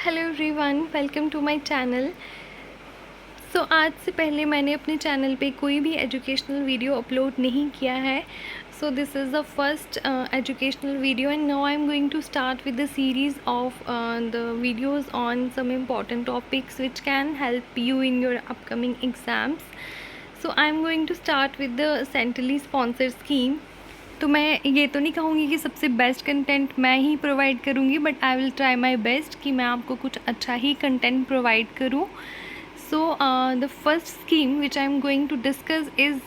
Hello everyone, welcome to my channel. आज से पहले मैंने अपने चैनल पे कोई भी एजुकेशनल वीडियो अपलोड नहीं किया है। This is the first educational video and now I am going to start with the series of the videos on some important topics which can help you in your upcoming exams. I am going to start with the centrally sponsored scheme. तो मैं ये तो नहीं कहूँगी कि सबसे best content मैं ही प्रोवाइड करूँगी, but I will try my best कि मैं आपको कुछ अच्छा ही कंटेंट प्रोवाइड करूँ। The first scheme which I am going to discuss is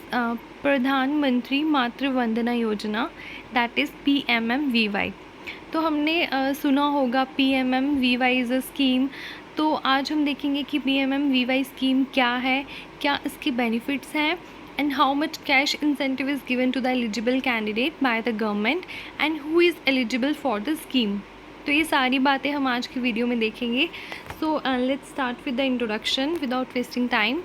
Pradhan Mantri Matru Vandana योजना, दैट इज़ PMMVY। तो हमने सुना होगा PMMVY इज़ अ स्कीम। तो आज हम देखेंगे कि PMMVY स्कीम क्या है, क्या इसके बेनिफिट्स हैं, and how much cash incentive is given to the eligible candidate by the government and who is eligible for the scheme। तो ये सारी बातें हम आज की वीडियो में देखेंगे। Let's start with the introduction without wasting time.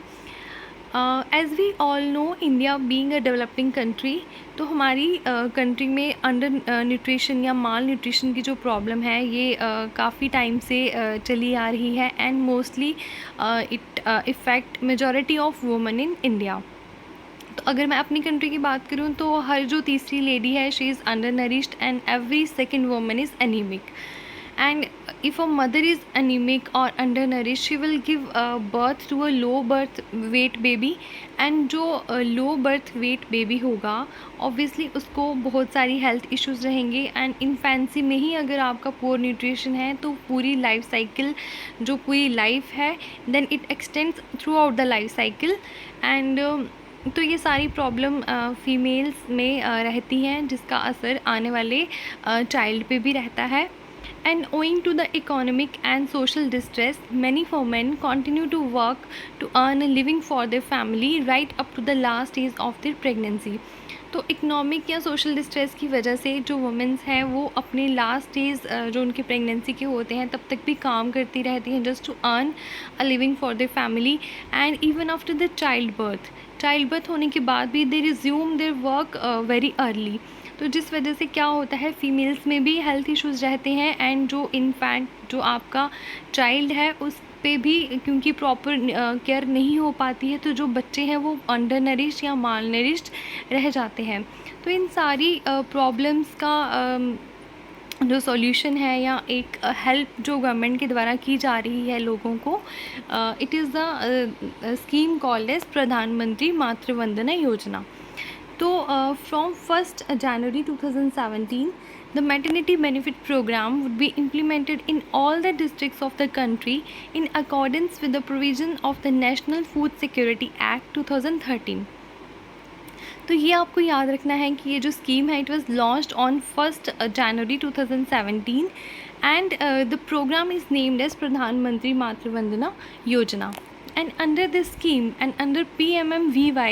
As we all know, India being a developing country, तो हमारी कंट्री में अंडर न्यूट्रिशन या माल न्यूट्रिशन की जो प्रॉब्लम है ये काफ़ी टाइम से चली आ रही है and mostly it effect majority of women in India. तो अगर मैं अपनी कंट्री की बात करूँ तो हर जो तीसरी लेडी है she is undernourished and every second woman is anaemic. And if a mother is anaemic और undernourished she will give birth to a low birth weight baby. And जो low birth weight baby होगा obviously उसको बहुत सारी health issues रहेंगे and infancy में ही अगर आपका पुअर न्यूट्रिशन है तो पूरी लाइफ साइकिल जो पूरी लाइफ है then it extends throughout the life cycle. And तो ये सारी प्रॉब्लम फीमेल्स में रहती हैं जिसका असर आने वाले चाइल्ड पे भी रहता है। And owing to the economic and social distress many women continue to work to earn a living for their family right up to the last stage of their pregnancy. तो इकोनॉमिक या social distress की वजह से जो women's हैं वो अपने last stage जो उनकी प्रेगनेंसी के होते हैं तब तक भी काम करती रहती हैं just to earn a living for their family. And even after the child birth होने के बाद भी they resume their work very early. तो जिस वजह से क्या होता है फीमेल्स में भी हेल्थ इश्यूज़ रहते हैं एंड जो इनफैंट जो आपका चाइल्ड है उस पे भी क्योंकि प्रॉपर केयर नहीं हो पाती है तो जो बच्चे हैं वो अंडर नरिश्ड या माल नरिश्ड रह जाते हैं। तो इन सारी प्रॉब्लम्स का जो सॉल्यूशन है या एक हेल्प जो गवर्नमेंट के द्वारा की जा रही है लोगों को, it is the scheme called as Pradhan Mantri Matru Vandana Yojana. तो from 1st January 2017 the maternity benefit program would be implemented in all the districts of the country in accordance with the provision of the National Food Security Act 2013। तो ये आपको याद रखना है कि ये जो स्कीम है it was launched on 1st January 2017 and the program is named as Pradhan Mantri Matru Vandana योजना। And under this scheme and under PMMVY,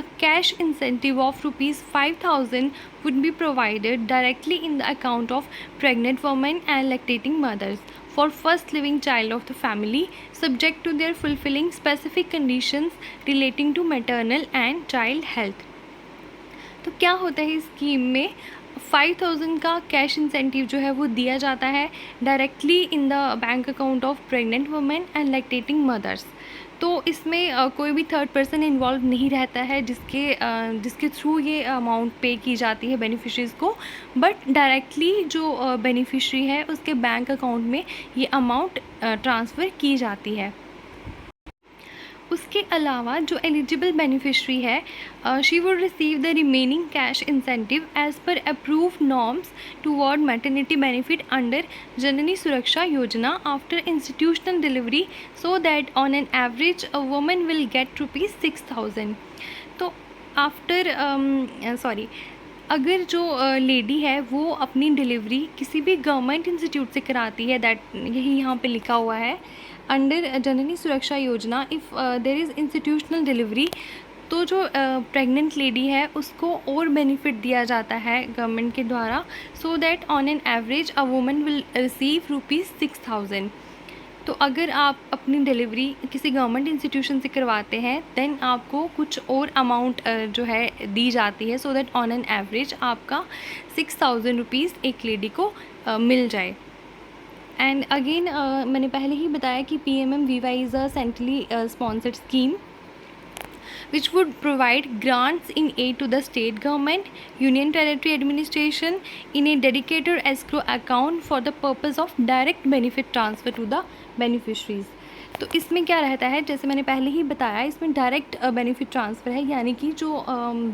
a cash incentive of rupees 5,000 would be provided directly in the account of pregnant women and lactating mothers for first living child of the family, subject to their fulfilling specific conditions relating to maternal and child health। तो क्या होता है इस scheme में 5,000 का cash incentive जो है वो दिया जाता है directly in the bank account of pregnant women and lactating mother's. तो इसमें कोई भी थर्ड पर्सन इन्वॉल्व नहीं रहता है जिसके थ्रू ये अमाउंट पे की जाती है बेनिफिशरीज़ को, बट डायरेक्टली जो बेनिफिशरी है उसके बैंक अकाउंट में ये अमाउंट ट्रांसफ़र की जाती है। उसके अलावा जो एलिजिबल बेनिफिशरी है she would receive the remaining cash incentive as per approved norms toward maternity benefit under Janani Suraksha Yojana after institutional delivery so that on an average a woman will get ₹6,000। तो after अगर जो लेडी है वो अपनी delivery किसी भी government institute से कराती है, दैट यही यहाँ पे लिखा हुआ है अंडर जननी सुरक्षा योजना, if there is institutional delivery, तो जो प्रेग्नेंट लेडी है उसको और बेनिफिट दिया जाता है गवर्नमेंट के द्वारा सो that on an average a woman will receive ₹6,000। तो अगर आप अपनी डिलीवरी किसी गवर्नमेंट इंस्टीट्यूशन से करवाते हैं देन आपको कुछ और अमाउंट जो है दी जाती है सो दैट ऑन एन एवरेज आपका ₹6,000 एक लेडी को मिल जाए। एंड अगेन मैंने पहले ही बताया कि PMMVY is a centrally sponsored scheme which would provide grants in aid to the state government, union territory administration in a dedicated escrow account for the purpose of direct benefit transfer to the beneficiaries. तो इसमें क्या रहता है, जैसे मैंने पहले ही बताया, इसमें डायरेक्ट बेनिफिट ट्रांसफ़र है, यानी कि जो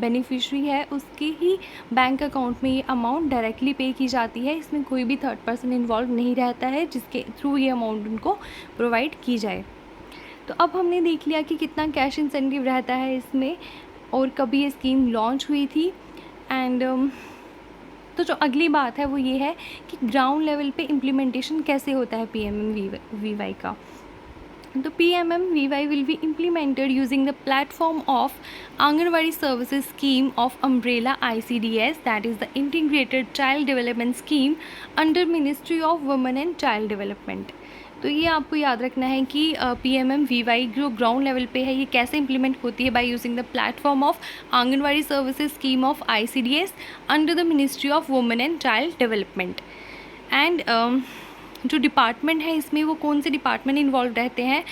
बेनिफिशरी है उसके ही बैंक अकाउंट में ये अमाउंट डायरेक्टली पे की जाती है. इसमें कोई भी थर्ड पर्सन इन्वॉल्व नहीं रहता है जिसके थ्रू ये अमाउंट उनको प्रोवाइड की जाए. तो अब हमने देख लिया कि कितना कैश इंसेंटिव रहता है इसमें और कभी ये स्कीम लॉन्च हुई थी. एंड तो जो अगली बात है वो ये है कि ग्राउंड लेवल पे इम्प्लीमेंटेशन कैसे होता है PMMVY का. तो PMMVY will be implemented using the platform of Anganwadi Services Scheme of Umbrella ICDS, that is the Integrated Child Development Scheme under Ministry of Women and Child Development. तो ये आपको याद रखना है कि PMMVY जो ग्राउंड लेवल पे है ये कैसे इम्प्लीमेंट होती है, by using the platform of anganwadi services scheme of ICDS under the ministry of women and child development. And जो डिपार्टमेंट है इसमें वो कौन से डिपार्टमेंट इन्वॉल्व रहते हैं,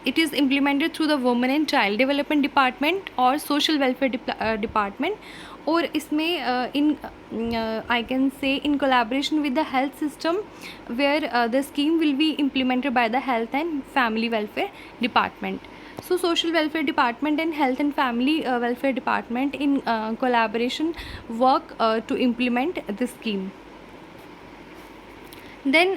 it is implemented through the women and child development department और social welfare department. और इसमें in I can say in collaboration with the health system where the scheme will be implemented by the health and family welfare department. So social welfare department and health and family welfare department in collaboration work to implement this scheme. Then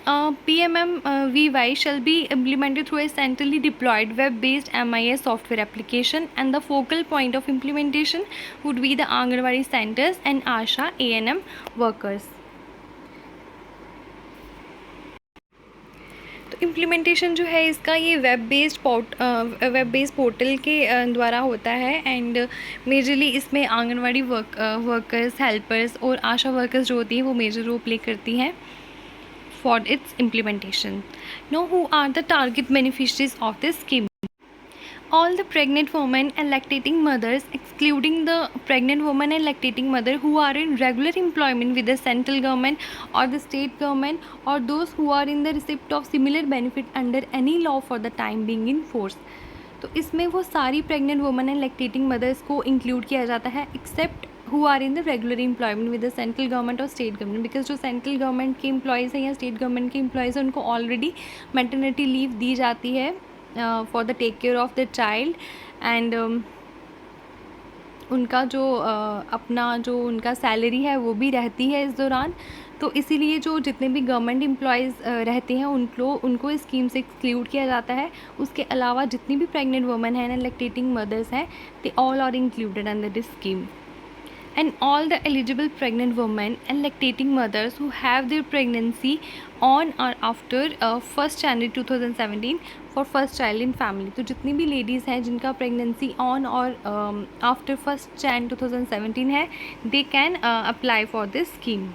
PMMVY shall be implemented through a centrally deployed web-based MIS software application, and the focal point of implementation would be the Anganwadi centers and ASHA ANM workers. तो implementation जो है इसका ये web based portal के द्वारा होता है. And majorly इसमें आंगनवाड़ी वर्कर्स, हेल्पर्स और आशा वर्कर्स जो होती हैं वो मेजर रोल प्ले करती हैं for its implementation. Now, who are the target beneficiaries of this scheme? All the pregnant women and lactating mothers, excluding the pregnant woman and lactating mother who are in regular employment with the central government or the state government, or those who are in the receipt of similar benefit under any law for the time being in force. तो इसमें वो सारी pregnant women and lactating mother's को include किया जाता है, accept who are in the regular employment with the central government or state government, because जो central government के employees हैं या state government के employees हैं उनको already maternity leave दी जाती है for the take care of the child. and उनका जो अपना जो उनका सैलरी है वो भी रहती है इस दौरान. तो इसीलिए जो जितने भी गवर्नमेंट एम्प्लॉयज़ रहते हैं उनको इस स्कीम से एक्सक्लूड किया जाता है. उसके अलावा जितनी भी प्रेग्नेंट वुमेन हैं एंड लैक्टेटिंग मदर्स हैं, they all are included under this scheme. And all the eligible pregnant women and lactating mothers who have their pregnancy on or after 1st January 2017 for first child in family. तो जितनी भी ladies हैं जिनका pregnancy on और after 1st Jan 2017 है, they can apply for this scheme.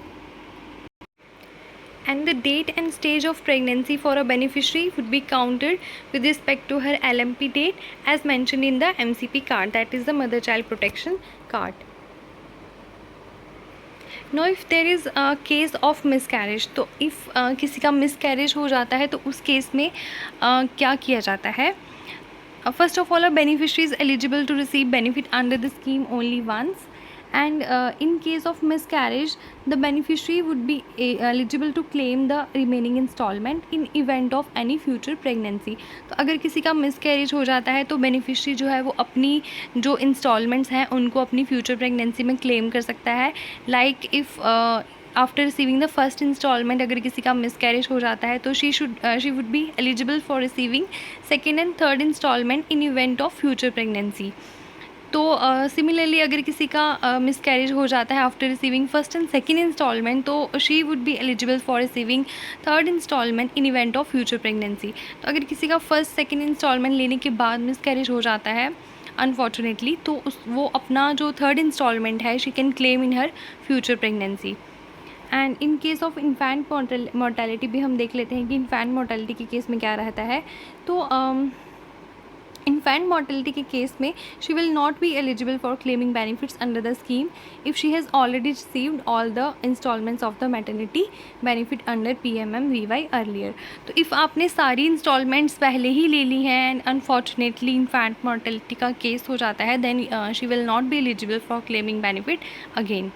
And the date and stage of pregnancy for a beneficiary would be counted with respect to her LMP date as mentioned in the MCP card, that is the Mother Child Protection Card. Know if there is case of miscarriage, तो if किसी का miscarriage हो जाता है तो उस case में क्या किया जाता है. First of all, a beneficiary is eligible to receive benefit under the scheme only once, and in case of miscarriage the beneficiary would be eligible to claim the remaining installment in event of any future pregnancy. तो अगर किसी का miscarriage हो जाता है तो beneficiary जो है वो अपनी जो installments हैं उनको अपनी future pregnancy में claim कर सकता है. like if after receiving the first instalment अगर किसी का मिसकैरेज हो जाता है तो she would be eligible for receiving second and third instalment in event of future pregnancy. तो सिमिलरली अगर किसी का मिसकैरेज हो जाता है after receiving first and second instalment तो she would be eligible for receiving third instalment in event of future pregnancy. तो अगर किसी का फर्स्ट सेकेंड इंस्टॉलमेंट लेने के बाद मिसकैरेज हो जाता है अनफॉर्चुनेटली, तो वो अपना जो थर्ड इंस्टॉलमेंट है she can claim in her future pregnancy. And in case of infant mortality भी हम देख लेते हैं कि इन्फेंट मोर्टेलिटी के केस में क्या रहता है. तो इन्फेंट मॉर्टेलिटी के केस में she will not be eligible for claiming benefits under the scheme if she has already received all the instalments of the maternity benefit under PMM-VY earlier. तो if आपने सारी इंस्टॉलमेंट्स पहले ही ले ली हैं एंड अनफॉर्चुनेटली इन्फेंट मॉर्टेलिटी का case हो जाता है, then she will not be eligible for claiming benefit again.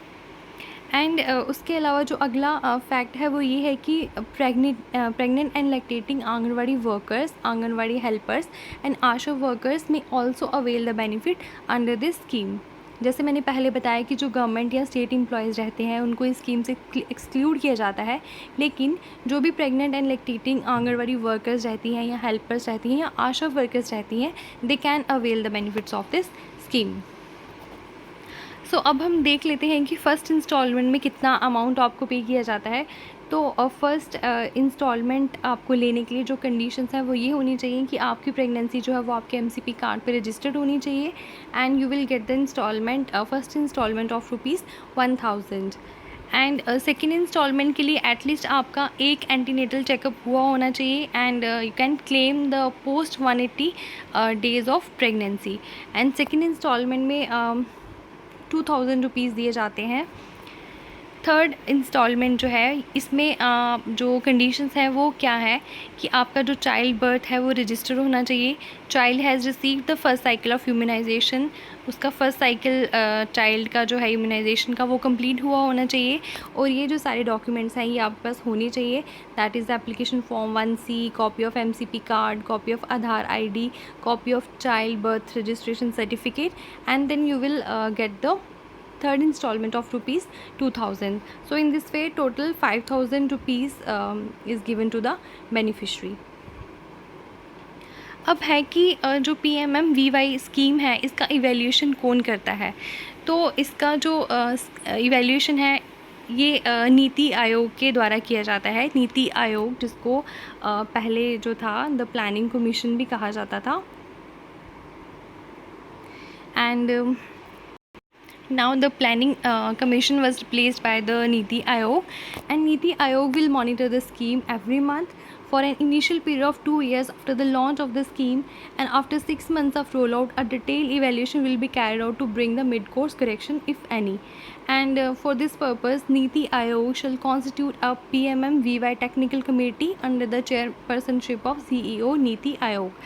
And उसके अलावा जो अगला फैक्ट है वो ये है कि pregnant and lactating anganwadi workers, anganwadi helpers and ASHA workers में also avail the benefit under this scheme. जैसे मैंने पहले बताया कि जो गवर्नमेंट या स्टेट एम्प्लॉयज़ रहते हैं उनको इस स्कीम से एक्सक्लूड किया जाता है, लेकिन जो भी pregnant and lactating anganwadi workers रहती हैं या हेल्पर्स रहती हैं या आशा वर्कर्स रहती हैं, they can avail the benefits of this scheme. So अब हम देख लेते हैं कि फ़र्स्ट इंस्टॉलमेंट में कितना अमाउंट आपको पे किया जाता है। तो फर्स्ट इंस्टॉलमेंट आपको लेने के लिए जो कंडीशंस हैं वो ये होनी चाहिए कि आपकी प्रेगनेंसी जो है वो आपके MCP कार्ड पे रजिस्टर्ड होनी चाहिए and you will get the instalment first instalment of ₹1000 and second instalment के लिए एटलीस्ट आपका एक एंटीनेटल चेकअप हुआ होना चाहिए and you can claim the post 180 days of pregnancy. And second instalment में 2000 रुपीज़ दिए जाते हैं। थर्ड इंस्टॉलमेंट जो है इसमें जो कंडीशंस हैं वो क्या है कि आपका जो चाइल्ड बर्थ है वो रजिस्टर होना चाहिए, child has received the first cycle of humanisation, उसका फर्स्ट साइकिल चाइल्ड का जो है ह्यूमनाइजेशन का वो कंप्लीट हुआ होना चाहिए, और ये जो सारे डॉक्यूमेंट्स हैं ये आपके पास होने चाहिए। That is the application form 1C, copy of MCP card, copy of Aadhaar ID, copy of child birth registration certificate, and then you will get the third installment of ₹2000. So in this way total ₹5000 is given to the beneficiary. अब है कि जो PMM-VY scheme है इसका evaluation कौन करता है। तो इसका जो इवैल्यूएशन है ये नीति आयोग के द्वारा किया जाता है। नीति आयोग, जिसको पहले जो था द प्लानिंग कमीशन भी कहा जाता था, and now the planning commission was replaced by the Niti Aayog, and Niti Aayog will monitor the scheme every month for an initial period of 2 years after the launch of the scheme, and after 6 months of rollout a detailed evaluation will be carried out to bring the mid-course correction if any. And for this purpose Niti Aayog shall constitute a PMM-VY technical committee under the chairpersonship of CEO Niti Aayog.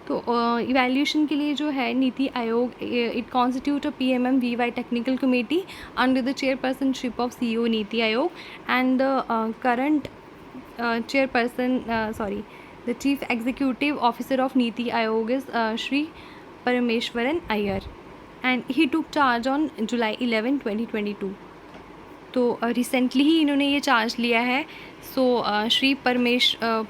तो evaluation के लिए जो है Niti Aayog it constitute a PMM-VY technical committee under the chairpersonship of CEO Niti Aayog, and the current chairperson the chief executive officer of Niti Aayog is Shri Parameshwaran Iyer, and he took charge on July 11, 2022. तो recently ही इन्होंने ये charge लिया है। So Shri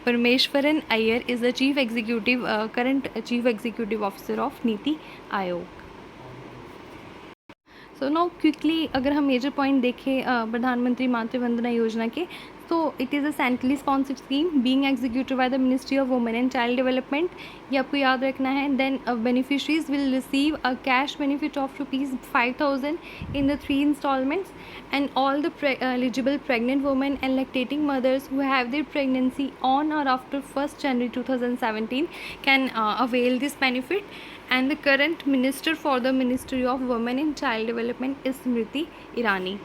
Parameswaran Iyer is the chief executive current chief executive officer of Niti Aayog. So now quickly अगर हम major point देखें प्रधानमंत्री मातृ वंदना योजना के, तो it is a centrally sponsored scheme being executed by the ministry of women and child development, ये आपको याद रखना है। Then beneficiaries will receive a cash benefit of ₹5,000 in the 3 installments, and all the eligible pregnant women and lactating mothers who have their pregnancy on or after 1st January 2017 can avail this benefit. And the current minister for the Ministry of Women and Child Development is Smriti Irani.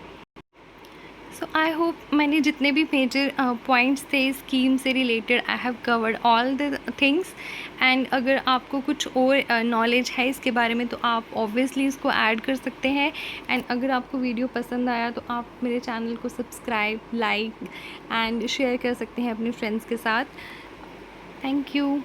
So I hope मैंने जितने भी major points थे scheme से related I have covered all the things, and अगर आपको कुछ और knowledge है इसके बारे में तो आप ऑब्वियसली इसको ऐड कर सकते हैं। एंड अगर आपको वीडियो पसंद आया तो आप मेरे चैनल को सब्सक्राइब, लाइक एंड शेयर कर सकते हैं अपने फ्रेंड्स के साथ। Thank you.